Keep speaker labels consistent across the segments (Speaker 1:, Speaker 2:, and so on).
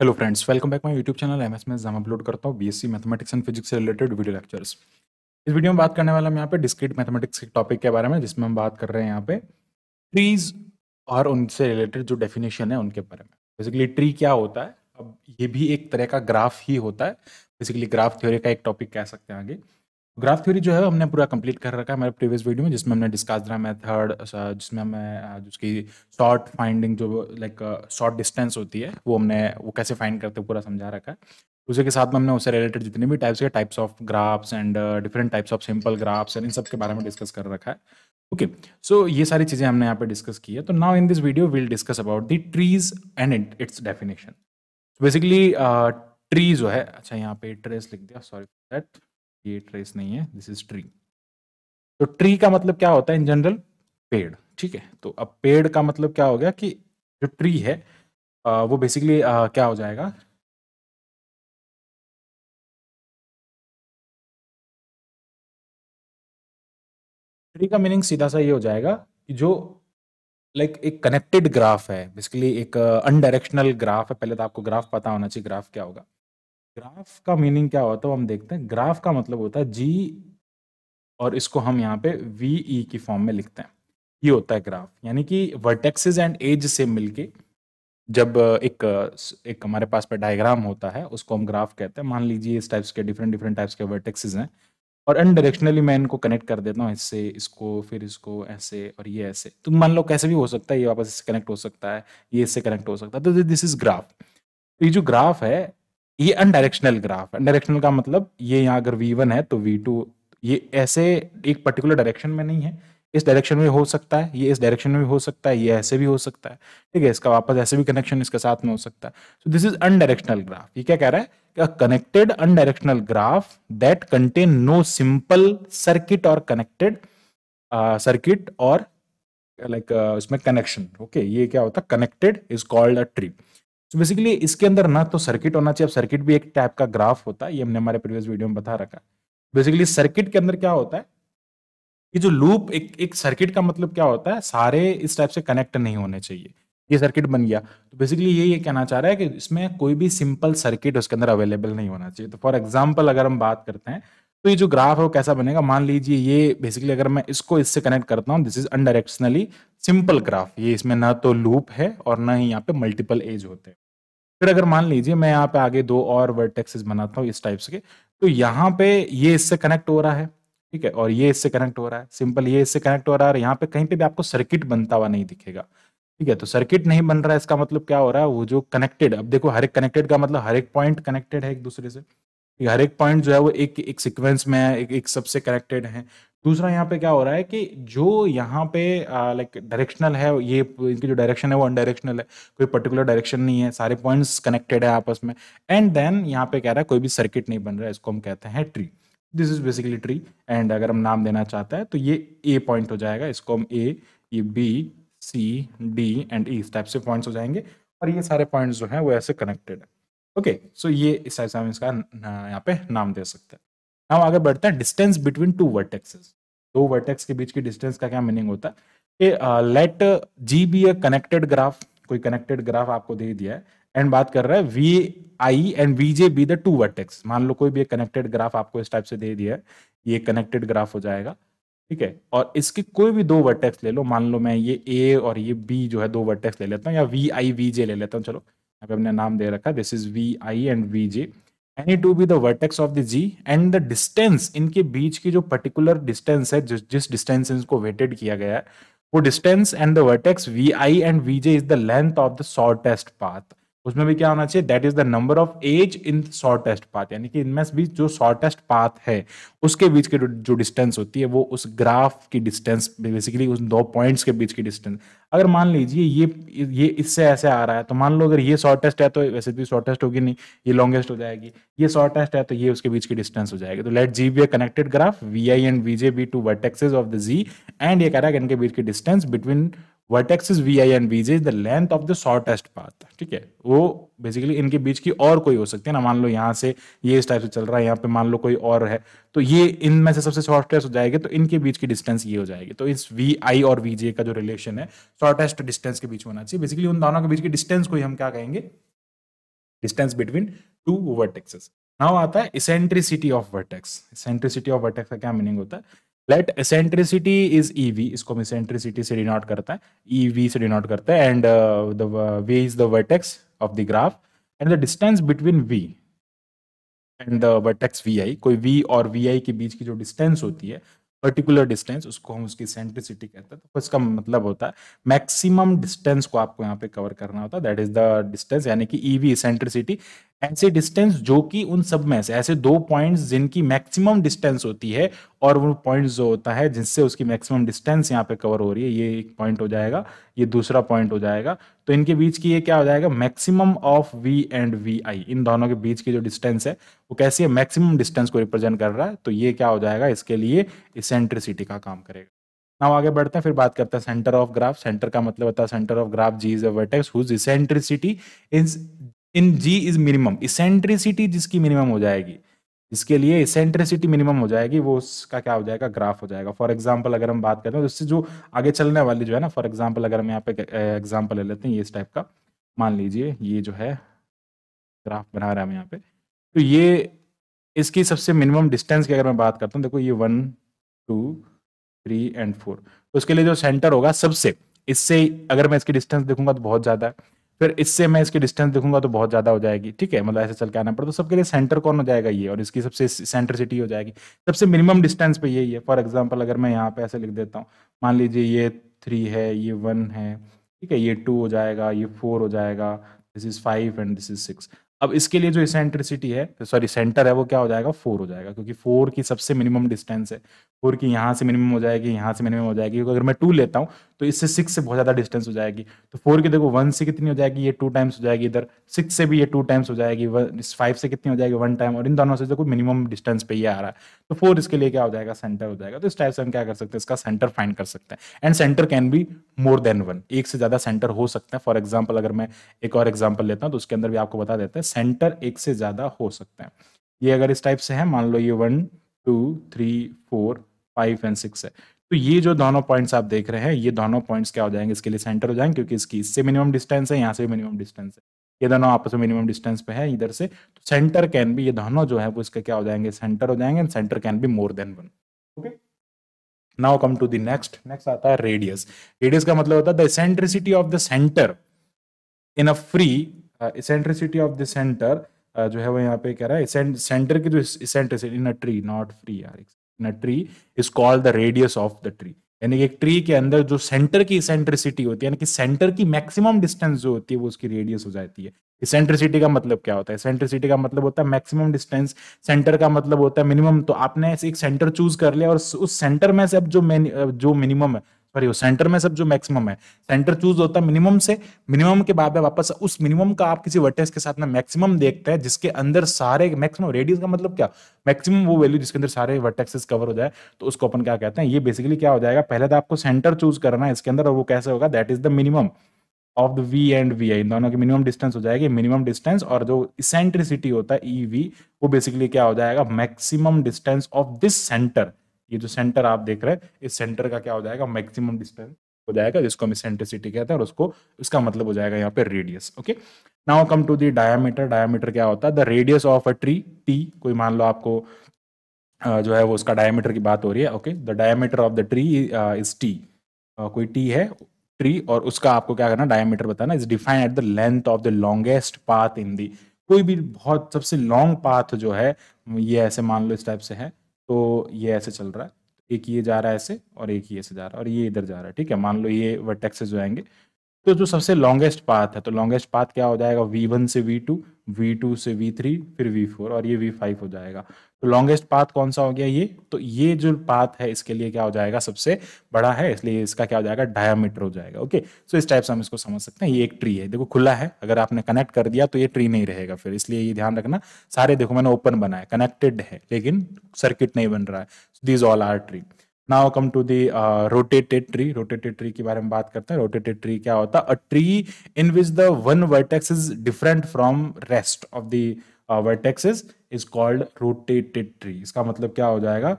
Speaker 1: Hello friends, welcome back my YouTube channel MS में जहाँ upload करता हूँ बीएससी मैथमेटिक्स एंड फिजिक्स से रिलेटेड वीडियो लेक्चर्स। इस वीडियो में बात करने वाला हम यहाँ पे डिस्क्रीट मैथमेटिक्स के टॉपिक के बारे में, जिसमें हम बात कर रहे हैं यहाँ पे ट्रीज और उनसे रिलेटेड जो डेफिनेशन है उनके बारे में। बेसिकली ट्री क्या होता है, अब ये भी एक तरह का ग्राफ ही होता है। बेसिकली ग्राफ थ्योरी का एक टॉपिक कह सकते हैं आगे। ग्राफ थ्योरी जो है हमने पूरा कंप्लीट कर रखा है हमारे प्रीवियस वीडियो में, जिसमें हमने डिस्कस मेथड, जिसमें हमें उसकी शॉर्ट फाइंडिंग जो लाइक शॉर्ट डिस्टेंस होती है वो कैसे फाइंड करते हैं पूरा समझा रखा है। उसी के साथ में हमने उससे रिलेटेड जितने भी types of graphs and different types of simple graphs and in सब के बारे में डिस्कस कर रखा है। ओके, सो ये सारी चीजें हमने यहाँ पे डिस्कस की है। तो now in this video will discuss about the trees and it's definition. Basically tree जो है, अच्छा यहाँ पे ट्रेस लिख दिया, सॉरी फॉर दैट, ये ट्रेस नहीं है, दिस इज ट्री। तो ट्री का मतलब क्या होता है इन जनरल? पेड़। ठीक है, तो अब पेड़ का मतलब क्या हो गया कि जो ट्री है वो बेसिकली क्या हो जाएगा, ट्री का मीनिंग सीधा सा ये हो जाएगा कि जो लाइक एक कनेक्टेड ग्राफ है, बेसिकली एक अनडायरेक्शनल ग्राफ है। पहले तो आपको ग्राफ पता होना चाहिए, ग्राफ क्या होगा। ग्राफ का मीनिंग क्या होता है वो हम देखते हैं। ग्राफ का मतलब होता है जी, और इसको हम यहाँ पे वी ई की फॉर्म में लिखते हैं। ये होता है ग्राफ, यानी कि वर्टेक्सेस एंड एज से मिलके जब एक हमारे पास पे डायग्राम होता है उसको हम ग्राफ कहते हैं। मान लीजिए इस टाइप्स के डिफरेंट डिफरेंट टाइप्स के वर्टेक्सेस हैं, और अनडायरेक्शनली मैं इनको कनेक्ट कर देता हूँ, इससे इसको, फिर इसको ऐसे, और ये ऐसे। तो मान लो कैसे भी हो सकता है, ये वापस इससे कनेक्ट हो सकता है, ये इससे कनेक्ट हो सकता है। तो दिस इज ग्राफ। तो ये जो ग्राफ है ये अनडायरेक्शनल ग्राफ है। अनडायरेक्शनल का मतलब ये यहाँ अगर V1 है तो V2 ये ऐसे एक पर्टिकुलर डायरेक्शन में नहीं है, इस डायरेक्शन में हो सकता है, ये इस डायरेक्शन में भी हो सकता है, ये ऐसे भी हो सकता है। ठीक है, इसका वापस ऐसे भी कनेक्शन इसके साथ में हो सकता है। So this is undirectional graph. ये क्या कह रहा है? Connected undirectional graph that contain no simple circuit और कनेक्टेड सर्किट और लाइक उसमें कनेक्शन। ओके, ये क्या होता है? Connected is called a tree. तो बेसिकली इसके अंदर ना तो सर्किट होना चाहिए। अब सर्किट भी एक टाइप का ग्राफ होता है, ये हमने हमारे प्रीवियस वीडियो में बता रखा है। बेसिकली सर्किट के अंदर क्या होता है कि जो लूप, एक सर्किट का मतलब क्या होता है, सारे इस टाइप से कनेक्ट नहीं होने चाहिए। ये सर्किट बन गया, तो बेसिकली ये कहना चाह रहा है कि इसमें कोई भी सिंपल सर्किट उसके अंदर अवेलेबल नहीं होना चाहिए। तो फॉर एग्जाम्पल अगर हम बात करते हैं तो ये जो ग्राफ है वो कैसा बनेगा, मान लीजिए ये बेसिकली अगर मैं इसको इससे कनेक्ट करता हूँ, दिस इज अनडायरेक्शनली सिंपल ग्राफ। ये इसमें ना तो लूप है और ना ही यहाँ पे मल्टीपल एज होते हैं। फिर अगर मान लीजिए मैं यहाँ पे आगे दो और वर्टेक्सेस बनाता हूँ इस टाइप्स के, तो यहाँ पे ये इससे कनेक्ट हो रहा है, ठीक है, और ये इससे कनेक्ट हो रहा है, सिंपल ये इससे कनेक्ट हो रहा है, और यहाँ पे कहीं पे भी आपको सर्किट बनता हुआ नहीं दिखेगा। ठीक है, तो सर्किट नहीं बन रहा है, इसका मतलब क्या हो रहा है, वो जो कनेक्टेड, अब देखो हर एक कनेक्टेड का मतलब हर एक पॉइंट कनेक्टेड है एक दूसरे से। ये हर एक पॉइंट जो है वो एक एक सीक्वेंस में है, एक सबसे कनेक्टेड है। दूसरा यहाँ पे क्या हो रहा है कि जो यहाँ पे लाइक डायरेक्शनल है, ये इनकी जो डायरेक्शन है वो अनडायरेक्शनल है, कोई पर्टिकुलर डायरेक्शन नहीं है, सारे पॉइंट्स कनेक्टेड है आपस में। एंड देन यहाँ पे कह रहा है कोई भी सर्किट नहीं बन रहा है, इसको हम कहते हैं tree. This is basically tree. And अगर हम नाम देना चाहते हैं तो ये ए पॉइंट हो जाएगा, इसको हम ए, ये बी, सी, डी एंड ई इस टाइप से पॉइंट्स हो जाएंगे, और ये सारे पॉइंट्स जो हैं वो ऐसे कनेक्टेड है। ओके, सो ये इस टाइप से हम इसका यहाँ पे नाम दे सकते हैं। हम आगे बढ़ते हैं। डिस्टेंस बिटवीन टू वर्टेक्सेस, दो वर्टेक्स के बीच की डिस्टेंस का क्या मीनिंग होता है कि let G be a connected graph. कोई कनेक्टेड ग्राफ आपको दे दिया है एंड बात कर रहा है V I and V J be the two vertex. मान लो कोई भी एक कनेक्टेड ग्राफ आपको इस टाइप से दे दिया है, ये कनेक्टेड ग्राफ हो जाएगा। ठीक है, और इसके कोई भी दो वर्टेक्स ले लो, मान लो मैं ये ए और ये बी जो है दो वर्टेक्स ले लेता हूँ, या वी आई वी जे ले लेता हूँ। चलो यहाँ पे हमने नाम दे रखा है, this is V I and V J. Any two be the vertex of the G, and the distance, इनके बीच की जो पर्टिकुलर डिस्टेंस है, जिस डिस्टेंस इनको वेटेड किया गया है, वो distance and the vertex V I and V J is the length of the shortest path. उसमें भी क्या होना चाहिए, that is the number of edge in shortest path, यानी कि इनमें से भी जो शॉर्टेस्ट पाथ है उसके बीच की जो डिस्टेंस होती है वो उस ग्राफ की डिस्टेंस, बेसिकली उस दो पॉइंट्स के बीच की डिस्टेंस। अगर मान लीजिए ये इससे ऐसे आ रहा है, तो मान लो अगर ये शॉर्टेस्ट है तो वैसे भी शॉर्टेस्ट होगी नहीं, ये लॉन्गेस्ट हो जाएगी। ये शॉर्टेस्ट है तो ये उसके बीच की डिस्टेंस हो जाएगी। तो let G be a connected graph, V I and V J be two vertexes of the G, and ये कह रहा है कि इनके बीच की distance between vertexes V I and V J is the length of the shortest path. ठीक है, वो बेसिकली इनके बीच की और कोई हो सकती है ना, मान लो यहाँ से ये इस टाइप से चल रहा है, यहाँ पे मान लो कोई और है, तो ये इनमें से सबसे शॉर्टेस्ट हो जाएगी, तो इनके बीच की डिस्टेंस ये हो जाएगी। तो इस वी आई और वी जे का जो रिलेशन है शॉर्टेस्ट डिस्टेंस के बीच होना चाहिए। बेसिकली उन दोनों के बीच की डिस्टेंस को ही हम क्या कहेंगे, distance between two vertexes. Now आता है eccentricity of vertex. Eccentricity of vertex का क्या मीनिंग होता है? लेट इसेंट्रिसिटी इज ईवी, इसको हम इसेंट्रिसिटी से डिनोट करता है, ईवी से डिनोट करता है, and the V is the vertex of the graph and the distance between V and the vertex V I. कोई वी और वी आई के बीच की जो डिस्टेंस होती है, पर्टिकुलर डिस्टेंस, उसको हम उसकी सेंट्रिसिटी कहते हैं। तो इसका मतलब होता है मैक्सिमम डिस्टेंस को आपको यहाँ पे कवर करना होता है, दैट इज द डिस्टेंस, यानी कि ईवी सेंट्रिसिटी। ऐसे डिस्टेंस जो कि उन सब में से ऐसे दो पॉइंट्स जिनकी मैक्सिमम डिस्टेंस होती है, और वो पॉइंट्स जो होता है जिससे उसकी मैक्सिमम डिस्टेंस यहाँ पे कवर हो रही है, ये एक पॉइंट हो जाएगा, ये दूसरा पॉइंट हो जाएगा। तो इनके बीच की ये क्या हो जाएगा? Maximum of V and V I. इन दोनों के बीच की जो डिस्टेंस है वो कैसी है? मैक्सिमम डिस्टेंस को रिप्रेजेंट कर रहा है। तो ये क्या हो जाएगा? इसके लिए इसेंट्रिसिटी का काम करेगा। नाउ आगे बढ़ते हैं, फिर बात करते हैं सेंटर ऑफ ग्राफ। सेंटर का मतलब होता है centre of graph G is a vertex whose eccentricity is in G is minimum. Eccentricity जिसकी मिनिमम हो जाएगी, इसके लिए इसेंट्रिसिटी मिनिमम हो जाएगी, वो उसका क्या हो जाएगा? ग्राफ हो जाएगा। फॉर एग्जांपल अगर हम बात करते हैं तो इससे जो आगे चलने वाली जो है ना, फॉर एग्जांपल अगर हम यहाँ पे एग्जांपल ले लेते हैं, ये इस टाइप का मान लीजिए, ये जो है ग्राफ बना रहे हैं हम यहाँ पे, तो ये इसकी सबसे मिनिमम डिस्टेंस की अगर मैं बात करता हूँ, देखो ये 1 2 3 एंड 4, तो उसके लिए जो सेंटर होगा सबसे, इससे अगर मैं इसकी डिस्टेंस देखूंगा तो बहुत ज्यादा है, फिर इससे मैं इसकी डिस्टेंस देखूंगा तो बहुत ज्यादा हो जाएगी, ठीक है, मतलब ऐसे चल के आना पड़ता, तो सबके लिए सेंटर कौन हो जाएगा? ये, और इसकी सबसे सेंट्रिसिटी हो जाएगी सबसे मिनिमम डिस्टेंस पे यही है। फॉर एग्जाम्पल अगर मैं यहाँ पे ऐसे लिख देता हूँ, मान लीजिए ये 3 है, ये 1 है, ठीक है, ये 2 हो जाएगा, ये 4 हो जाएगा, this is 5 and this is 6। अब इसके लिए जो इसेंट्रिसिटी है, सॉरी सेंटर है, वो क्या हो जाएगा? 4 हो जाएगा, क्योंकि 4 की सबसे मिनिमम डिस्टेंस है, 4 की यहाँ से मिनिमम हो जाएगी, यहाँ से मिनिमम हो जाएगी, क्योंकि अगर मैं 2 लेता हूँ तो इससे 6 से बहुत ज़्यादा डिस्टेंस हो जाएगी। तो 4 की देखो 1 से कितनी हो जाएगी? ये 2 टाइम्स हो जाएगी, इधर 6 से भी ये 2 टाइम्स हो जाएगी, 5 से कितनी हो जाएगी? 1 टाइम, और इन दोनों से देखो मिनिमम डिस्टेंस पे ये आ रहा है, तो 4 इसके लिए क्या हो जाएगा? सेंटर हो जाएगा। तो इस टाइप से हम क्या कर सकते हैं? इसका सेंटर फाइंड कर सकते हैं। And centre can be more than 1, एक से ज़्यादा सेंटर हो सकते हैं। फॉर एग्जाम्पल अगर मैं एक और एग्जाम्पल लेता हूँ तो उसके अंदर भी आपको बता देते हैं सेंटर एक से ज़्यादा हो सकते हैं। ये अगर इस टाइप से है, मान लो ये 1 2 3 4 5 एंड 6 है, तो ये जो दोनों पॉइंट्स आप देख रहे हैं, ये दोनों पॉइंट्स क्या हो जाएंगे? इसके लिए सेंटर हो जाएंगे, क्योंकि इसकी इससे मिनिमम डिस्टेंस है, यहाँ से भी मिनिमम डिस्टेंस है, ये दोनों आपस में मिनिमम डिस्टेंस पे है इधर से, तो सेंटर कैन बी, ये दोनों जो है वो इसके क्या हो जाएंगे? सेंटर हो जाएंगे, and centre can be more than 1। Okay, now come to the next आता है रेडियस। रेडियस का मतलब होता है the eccentricity of the centre in a free, eccentricity of the centre जो है वो यहाँ पे कह रहा है सेंटर की जो eccentricity in a tree, not free यार, in a tree is called the radius of the tree. यानी कि एक ट्री के अंदर जो सेंटर की इसेंट्रिसिटी होती है, यानी कि सेंटर की मैक्सिमम डिस्टेंस जो होती है वो उसकी रेडियस हो जाती है। इसेंट्रिसिटी का मतलब क्या होता है? इसेंट्रिसिटी का मतलब होता है मैक्सिमम डिस्टेंस, सेंटर का मतलब होता है मिनिमम। तो आपने ऐसे एक सेंटर चूज कर लिया और उस सेंटर में से अब जो मिनिमम है, सॉरी उस सेंटर में सब जो मैक्सिमम है, सेंटर चूज होता है मिनिमम से, मिनिमम के बाद में वापस उस मिनिमम का आप किसी वर्टेक्स के साथ में मैक्सिमम देखते हैं जिसके अंदर सारे मैक्सिमम, रेडियस का मतलब क्या? मैक्सिमम वो वैल्यू जिसके अंदर सारे वर्टेक्सेस कवर हो जाए, तो उसको अपन क्या कहते हैं? ये बेसिकली क्या हो जाएगा? पहले तो आपको सेंटर चूज करना है इसके अंदर, और वो कैसे होगा? That is the minimum of the V and V I, इन दोनों की मिनिमम डिस्टेंस हो जाएगी, मिनिमम डिस्टेंस, और जो इसेंट्रिसिटी होता है ई वी, वो बेसिकली क्या हो जाएगा? Maximum distance of this centre. ये जो सेंटर आप देख रहे हैं, इस सेंटर का क्या हो जाएगा? मैक्सिमम डिस्टेंस हो जाएगा, जिसको हम इसेंट्रिसिटी कहते हैं, और उसको उसका मतलब हो जाएगा यहाँ पे radius. Okay, now come to the diameter. Diameter क्या होता है? The radius of a tree, T, कोई मान लो आपको जो है वो उसका डायमीटर की बात हो रही है। Okay, the diameter of the tree is T, कोई टी है ट्री, और उसका आपको क्या करना? डायमीटर बताना। Is defined at the length of the longest path in the, कोई भी बहुत सबसे लॉन्ग पाथ जो है, ये ऐसे मान लो इस टाइप से है, तो ये ऐसे चल रहा है, एक ये जा रहा है ऐसे, और एक ये ऐसे जा रहा है, और ये इधर जा रहा है, ठीक है, मान लो ये वर्टेक्सेस जो आएंगे, तो जो सबसे लॉन्गेस्ट पाथ है, तो लॉन्गेस्ट पाथ क्या हो जाएगा? V1 से V2, V2 से V3, फिर V4, और ये V5 हो जाएगा। तो लॉन्गेस्ट पाथ कौन सा हो गया? ये, तो ये जो पाथ है इसके लिए क्या हो जाएगा? सबसे बड़ा है, इसलिए इसका क्या हो जाएगा? डायमीटर हो जाएगा। ओके, सो इस टाइप से हम इसको समझ सकते हैं। ये एक ट्री है, देखो खुला है, अगर आपने कनेक्ट कर दिया तो ये ट्री नहीं रहेगा फिर, इसलिए ये ध्यान रखना। सारे देखो मैंने ओपन बनाया, कनेक्टेड है, लेकिन सर्किट नहीं बन रहा है। These all are tree. Now come to the rotated tree. Rotated tree के बारे में बात करते हैं। रोटेटेड ट्री क्या होता है? अ tree in which the one vertex is different from rest of the vertexes is called rotated tree. इसका मतलब क्या हो जाएगा?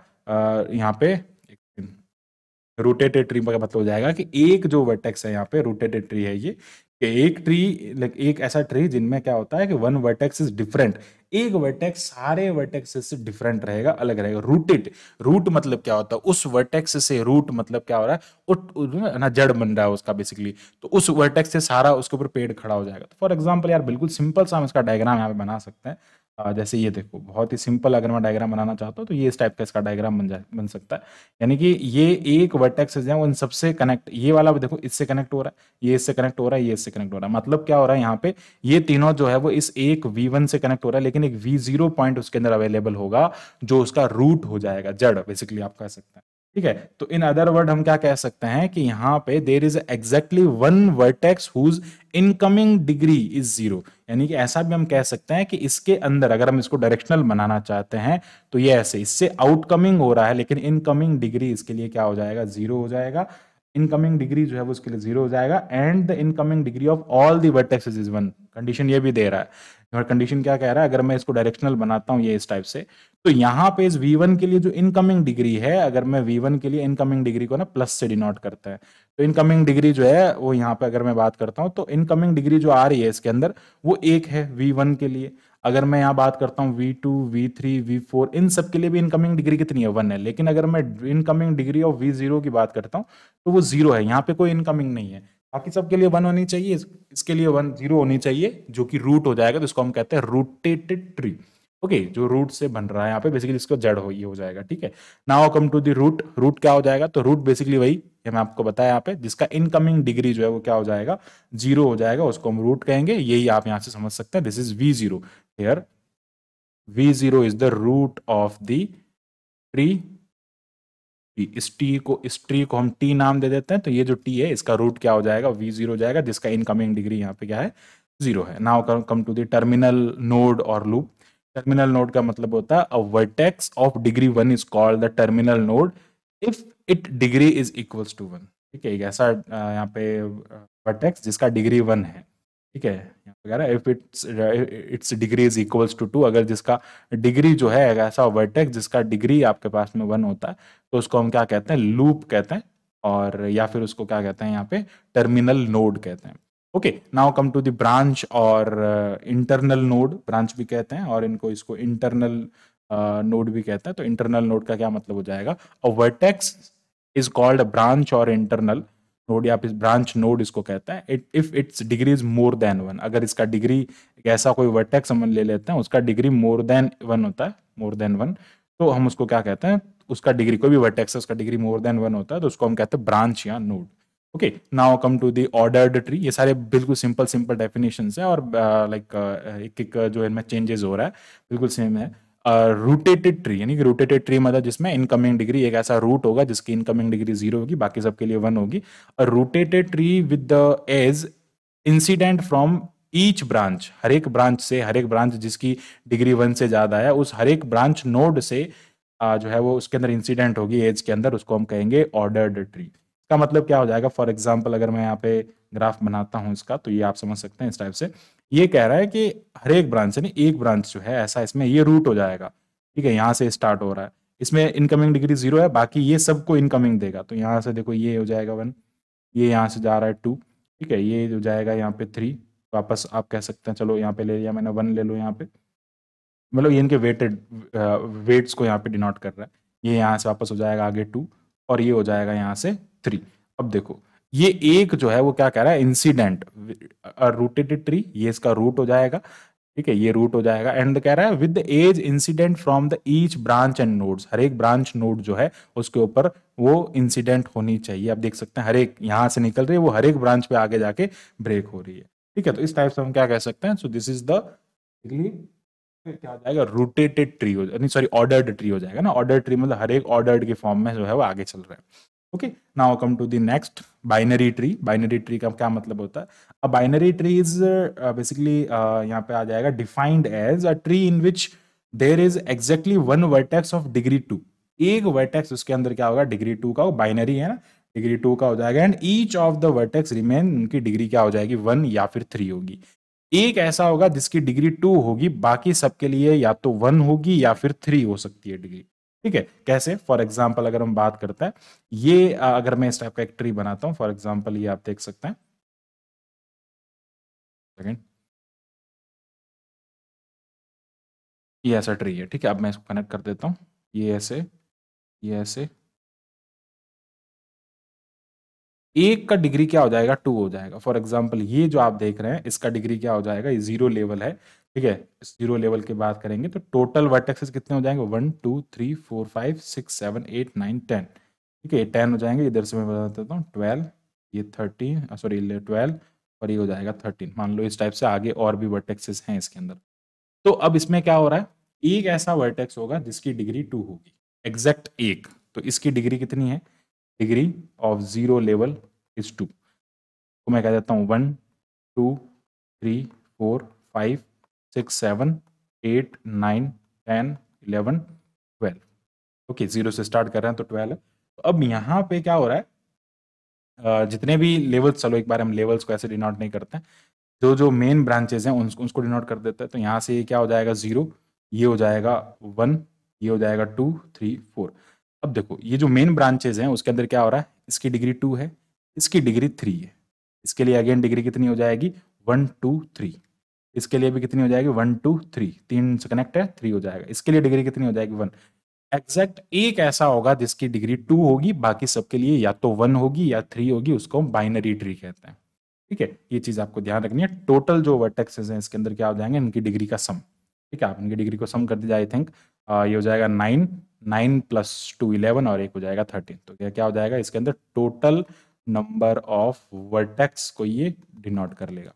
Speaker 1: यहाँ पे रोटेटेड ट्री का मतलब हो जाएगा कि एक जो वर्टेक्स है यहाँ पे, रोटेटेड ट्री है ये, एक ट्री, लाइक एक ऐसा ट्री जिनमें क्या होता है कि वन वर्टेक्स इज डिफरेंट, एक वर्टेक्स सारे वर्टेक्स से डिफरेंट रहेगा, अलग रहेगा। रूटेड, रूट मतलब क्या होता है, उस वर्टेक्स से, रूट मतलब क्या हो रहा है, ना जड़ बन रहा है उसका बेसिकली, तो उस वर्टेक्स से सारा उसके ऊपर पेड़ खड़ा हो जाएगा। तो फॉर एग्जाम्पल यार बिल्कुल सिंपल सा हम इसका डायग्राम यहाँ पे बना सकते हैं। जैसे ये देखो, बहुत ही सिंपल अगर मैं डायग्राम बनाना चाहता हूँ तो ये इस टाइप का इसका डायग्राम बन सकता है। यानी कि ये एक वर्टेक्स है उन सबसे कनेक्ट, ये वाला भी देखो इससे कनेक्ट हो रहा है, ये इससे कनेक्ट हो रहा है, ये इससे कनेक्ट हो रहा है। मतलब क्या हो रहा है यहाँ पे, ये तीनों जो है वो इस एक V1 से कनेक्ट हो रहा है, लेकिन एक V0 पॉइंट उसके अंदर अवेलेबल होगा जो उसका रूट हो जाएगा, जड़ बेसिकली आप कह सकते हैं। ठीक है, तो इन अदर वर्ड हम क्या कह सकते हैं कि यहाँ पे there is exactly one vertex whose incoming degree is zero. यानी कि ऐसा भी हम कह सकते हैं कि इसके अंदर अगर हम इसको डायरेक्शनल बनाना चाहते हैं तो ये ऐसे, इससे आउटकमिंग हो रहा है लेकिन इनकमिंग डिग्री इसके लिए क्या हो जाएगा, जीरो हो जाएगा। इनकमिंग डिग्री जो है वो उसके लिए जीरो हो जाएगा। And the incoming degree of all the vertexes is one. Condition ये भी दे रहा है, और कंडीशन क्या कह रहा है, अगर मैं इसको डायरेक्शनल बनाता हूं ये इस टाइप से, तो यहां पे इस V1 के लिए जो इनकमिंग डिग्री है, अगर मैं V1 के लिए इनकमिंग डिग्री को ना प्लस से डिनोट करता है, तो इनकमिंग डिग्री जो है वो यहाँ पे अगर मैं बात करता हूं तो इनकमिंग डिग्री जो आ रही है इसके अंदर वो एक है V1 के लिए। अगर मैं यहाँ बात करता हूँ V2, V3, V4, इन सब के लिए भी इनकमिंग डिग्री कितनी है, वन है। लेकिन अगर मैं इनकमिंग डिग्री ऑफ V0 की बात करता हूँ तो वो जीरो है, यहाँ पे कोई इनकमिंग नहीं है। बाकी सबके लिए वन होनी चाहिए, इसके लिए वन जीरो होनी चाहिए, जो कि रूट हो जाएगा, तो इसको हम कहते हैं रूटेटेड ट्री। ओके, जो रूट से बन रहा है यहाँ पे बेसिकली इसको जड़ हो, ये हो जाएगा। ठीक है, now come to the root. Root क्या हो जाएगा, तो रूट बेसिकली वही ये मैं आपको बताया यहाँ पे, जिसका इनकमिंग डिग्री जो है वो क्या हो जाएगा, जीरो हो जाएगा, उसको हम रूट कहेंगे। यही आप यहाँ से समझ सकते हैं, this is V0 here. V0 is the root of the tree. इस ट्री को हम टी नाम दे देते हैं, तो ये जो टी है इसका रूट क्या हो जाएगा, V0 हो जाएगा, जिसका इनकमिंग डिग्री यहाँ पे क्या है, जीरो है। Now come to the terminal node और लूप। टर्मिनल नोड का मतलब होता है a vertex of degree one is called the terminal node if it degree is equals to one. ठीक है, एक ऐसा यहाँ पे वर्टेक्स जिसका डिग्री वन है। ठीक है, यहाँ पे कह रहा है if it's degree is equals to two, अगर जिसका डिग्री जो है ऐसा वर्टेक्स जिसका डिग्री आपके पास में वन होता है, तो उसको हम क्या कहते हैं, लूप कहते हैं, और या फिर उसको क्या कहते हैं यहाँ पे, टर्मिनल नोड कहते हैं। Okay, now come to the branch और इंटरनल नोड। ब्रांच भी कहते हैं और इनको इसको इंटरनल नोड भी कहते हैं। तो इंटरनल नोड का क्या मतलब हो जाएगा, अ वर्टेक्स इज कॉल्ड ब्रांच और इंटरनल नोड, या फिर ब्रांच नोड इसको कहता है if it's degree is more than one. अगर इसका डिग्री, एक ऐसा कोई वर्टेक्स हम ले लेते हैं उसका डिग्री मोर देन वन होता है, मोर देन वन, तो हम उसको क्या कहते हैं, उसका डिग्री, कोई भी वर्टेक्स है उसका डिग्री मोर देन वन होता है तो उसको हम कहते हैं ब्रांच या node. Okay, now come to the ordered tree. ये सारे बिल्कुल सिंपल सिंपल डेफिनेशंस है, और लाइक एक एक जो इनमें चेंजेस हो रहा है बिल्कुल सेम है। रूटेटेड ट्री, यानी कि रूटेटेड ट्री मतलब जिसमें इनकमिंग डिग्री, एक ऐसा रूट होगा जिसकी इनकमिंग डिग्री जीरो होगी, बाकी सबके लिए वन होगी। और rooted tree with the edge incident from each branch, हर एक ब्रांच से, हर एक ब्रांच जिसकी डिग्री वन से ज्यादा है, उस हर एक ब्रांच नोड से जो है वो उसके अंदर इंसिडेंट होगी एज के अंदर, उसको हम कहेंगे ऑर्डर्ड ट्री। इसका मतलब क्या हो जाएगा, फॉर एग्जाम्पल अगर मैं यहाँ पे ग्राफ बनाता हूँ इसका, तो ये आप समझ सकते हैं इस टाइप से। ये कह रहा है कि हर एक ब्रांच से नहीं, एक ब्रांच जो है ऐसा, इसमें ये रूट हो जाएगा। ठीक है, यहाँ से स्टार्ट हो रहा है, इसमें इनकमिंग डिग्री जीरो है, बाकी ये सबको इनकमिंग देगा। तो यहाँ से देखो ये हो जाएगा वन, ये यहाँ से जा रहा है टू, ठीक है, ये हो जाएगा यहाँ पे थ्री, वापस आप कह सकते हैं, चलो यहाँ पे ले लिया मैंने, वन ले लो यहाँ पे, मतलब ये इनके वेटेड वेट्स को यहाँ पे डिनोट कर रहा है। ये यहाँ से वापस हो जाएगा आगे टू, और ये हो जाएगा यहाँ से थ्री। अब देखो ये एक जो है वो क्या कह रहा है, इंसिडेंट रूटेटेड ट्री, ये इसका रूट हो जाएगा। ठीक है, ये रूट हो जाएगा। एंड कह रहा है with the edge incident from the each branch and nodes, हर एक ब्रांच नोड जो है उसके ऊपर वो इंसिडेंट होनी चाहिए। आप देख सकते हैं हर एक यहाँ से निकल रही है, वो हर एक ब्रांच पे आगे जाके ब्रेक हो रही है। ठीक है, तो इस टाइप से हम क्या कह सकते हैं, सो दिस इज द, फिर क्या हो जाएगा, रूटेटेड ट्री हो, नहीं सॉरी, ऑर्डर्ड ट्री हो जाएगा ना। ऑर्डर्ड ट्री मतलब हर एक ऑर्डर्ड के फॉर्म में जो है वो आगे चल रहा है। Okay, now come to the next, binary tree. Binary tree का क्या मतलब होता है, a binary tree is basically यहाँ पे आ जाएगा defined as a tree in which there is exactly one vertex of degree two. एक वर्टेक्स उसके अंदर क्या होगा, डिग्री टू का, वो बाइनरी है ना, डिग्री टू का हो जाएगा। And each of the vertex remain, उनकी डिग्री क्या हो जाएगी, वन या फिर थ्री होगी। एक ऐसा होगा जिसकी डिग्री टू होगी, बाकी सबके लिए या तो वन होगी या फिर थ्री हो सकती है डिग्री। ठीक है, कैसे, फॉर एग्जाम्पल अगर हम बात करते हैं, ये अगर मैं इस टाइप का एक ट्री बनाता हूं, फॉर एग्जाम्पल ये आप देख सकते हैं, सेकंड, ये ऐसा ट्री है, ठीक है। अब मैं इसको कनेक्ट कर देता हूँ, ये ऐसे, ये ऐसे। एक का डिग्री क्या हो जाएगा, 2 हो जाएगा। फॉर एग्जाम्पल ये जो आप देख रहे हैं इसका डिग्री क्या हो जाएगा, ये 0 लेवल है, ठीक है। 0 लेवल की बात करेंगे तो टोटल वर्टेक्सेस कितने हो जाएंगे, 1 2 3 4 5 6 7 8 9 10, ठीक है। 10 हो जाएंगे। इधर से मैं बता देता हूँ 12, ये 13, सॉरी 12, और ये हो जाएगा 13। मान लो इस टाइप से आगे और भी वर्टेक्सेस हैं इसके अंदर। तो अब इसमें क्या हो रहा है, एक ऐसा वर्टेक्स होगा जिसकी डिग्री 2 होगी, एग्जैक्ट एक। तो इसकी डिग्री कितनी है, डिग्री ऑफ 0 लेवल इज 2। तो मैं कह देता हूँ 1 2 3 4 5 6 7 8 9 10 11 12। ओके, 0 से स्टार्ट कर रहे हैं तो 12 है। तो अब यहाँ पे क्या हो रहा है, जितने भी लेवल्स, चलो एक बार हम लेवल्स को ऐसे डिनोट नहीं करते हैं, जो जो मेन ब्रांचेस हैं उसको डिनोट कर देते हैं। तो यहाँ से ये क्या हो जाएगा 0, ये हो जाएगा 1, ये हो जाएगा 2 3 4। अब देखो ये जो मेन ब्रांचेस हैं उसके अंदर क्या हो रहा है, इसकी डिग्री 2 है, इसकी डिग्री 3 है। इसके लिए अगेन डिग्री कितनी हो जाएगी, 1 2 3। इसके लिए भी कितनी हो जाएगी, 1 2 3, 3 से कनेक्ट है, 3 हो जाएगा। इसके लिए डिग्री कितनी हो जाएगी, 1। एग्जैक्ट एक ऐसा होगा जिसकी डिग्री 2 होगी, बाकी सबके लिए या तो 1 होगी या 3 होगी, उसको हम बाइनरी ट्री कहते हैं, ठीक है। ये चीज आपको ध्यान रखनी है। टोटल जो वर्टेक्सेस हैं इसके अंदर क्या हो जाएंगे, इनकी डिग्री का सम, ठीक है। आप इनकी डिग्री को सम कर दीजिए, आई थिंक ये हो जाएगा 9, 9 + 2 11, और एक हो जाएगा 13। तो क्या क्या हो जाएगा इसके अंदर, टोटल नंबर ऑफ वर्टेक्स को ये डिनोट कर लेगा,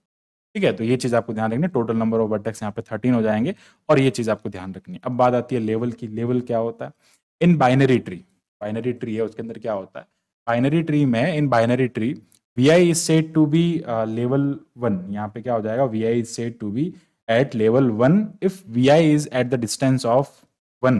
Speaker 1: ठीक है। तो ये चीज आपको ध्यान रखनी है, टोटल नंबर ऑफ वर्टेक्स यहाँ पे 13 हो जाएंगे, और ये चीज आपको ध्यान रखनी है। अब बात आती है लेवल की। लेवल क्या होता है in binary tree, binary tree है उसके अंदर क्या होता है, बाइनरी ट्री में, in binary tree vi is said to be level 1। यहाँ पे क्या हो जाएगा, vi is said to be at level 1 if vi is at the distance of 1,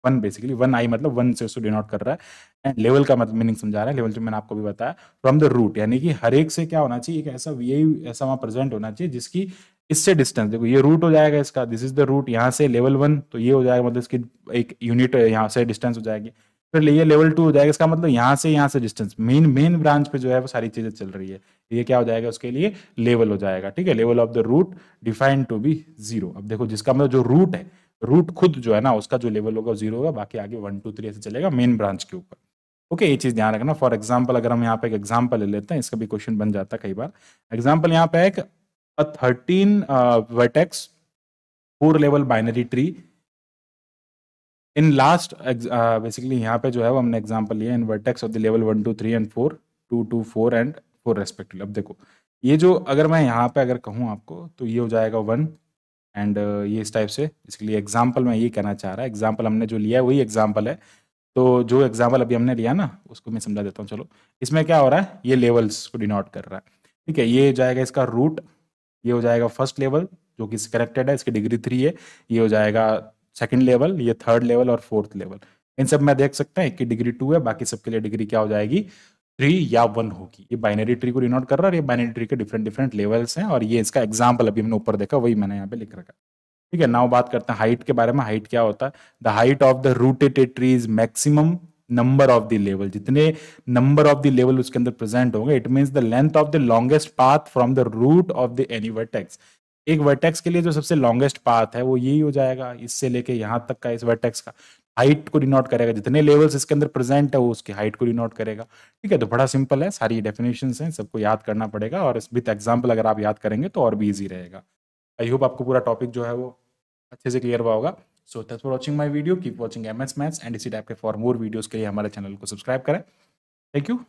Speaker 1: 1 basically 1 i मतलब 1 से उसको डिनोट कर रहा है। एंड लेवल का मतलब मीनिंग समझा रहा है, लेवल जो मैंने आपको भी बताया, फ्रॉम द रूट, यानी कि हर एक से क्या होना चाहिए, एक ऐसा vi ऐसा वहां प्रेजेंट होना चाहिए जिसकी इससे डिस्टेंस, देखो ये रूट हो जाएगा इसका, दिस इज द रूट, यहाँ से लेवल 1, तो ये हो जाएगा मतलब इसकी एक यूनिट यहाँ से डिस्टेंस हो जाएगी। फिर ये लेवल 2 हो जाएगा, इसका मतलब यहाँ से डिस्टेंस, मेन ब्रांच पे जो है वो सारी चीजें चल रही है, ये क्या हो जाएगा उसके लिए लेवल हो जाएगा, ठीक है। Level of the root defined to be 0। अब देखो जिसका मतलब जो रूट है, रूट खुद जो है ना उसका जो लेवल होगा 0 होगा, बाकी आगे 1 2 3 ऐसे चलेगा मेन ब्रांच के ऊपर, ओके। ये चीज ध्यान रखना। फॉर एग्जाम्पल अगर हम यहाँ पे एक एग्जाम्पल ले लेते हैं, इसका भी क्वेश्चन बन जाता है कई बार। एग्जाम्पल यहाँ पे एक 13 vertex 4 level binary tree in last, basically यहाँ पे जो है वो हमने एग्जांपल लिया इन vertex of the level 1 2 3 and 4, 2 2 4 and 4 respectively. अब देखो ये जो, अगर मैं यहाँ पे अगर कहूँ आपको तो ये हो जाएगा 1, एंड ये इस टाइप से, इसके लिए एग्जाम्पल मैं ये कहना चाह रहा है, एग्जाम्पल हमने जो लिया है वही एग्जाम्पल है। तो जो एग्जाम्पल अभी हमने लिया ना उसको मैं समझा देता हूँ। चलो इसमें क्या हो रहा है, ये लेवल्स को डिनोट कर रहा है, ठीक है। ये जाएगा इसका रूट, ये हो जाएगा फर्स्ट लेवल जो कि कनेक्टेड है, इसकी डिग्री 3 है। ये हो जाएगा सेकंड लेवल, ये थर्ड लेवल और फोर्थ लेवल। इन सब में देख सकते हैं एक की डिग्री 2 है, बाकी सबके लिए डिग्री क्या हो जाएगी, 3 या 1 होगी। ये बाइनरी ट्री को डिनोट कर रहा है, और ये बाइनरी ट्री के डिफरेंट डिफरेंट लेवल्स हैं, और ये इसका एग्जाम्पल अभी हमने ऊपर देखा वही मैंने यहाँ पे लिख रखा, ठीक है। नाउ बात करते हैं हाइट के बारे में। हाइट क्या होता है, the height of the rooted tree is maximum number of the level. जितने नंबर ऑफ द लेवल उसके अंदर प्रेजेंट होंगे, it means the length of the longest path from the root of the any vertex. एक vertex के लिए जो सबसे longest path है वो यही हो जाएगा, इससे लेके यहां तक का इस वर्टेक्स का हाइट को डिनोट करेगा। जितने लेवल्स इसके अंदर प्रेजेंट है वो उसकी हाइट को डिनोट करेगा, ठीक है। तो बड़ा सिंपल है, सारी डेफिनेशंस हैं, सबको याद करना पड़ेगा, और विद एग्जांपल अगर आप याद करेंगे तो और भी इजी रहेगा। आई होप आपको पूरा टॉपिक जो है वो अच्छे से क्लियर हुआ होगा। So thanks for watching my video, keep watching MS maths, and इसी टाइप के फॉर मोर वीडियोस के लिए हमारे चैनल को सब्सक्राइब करें। Thank you.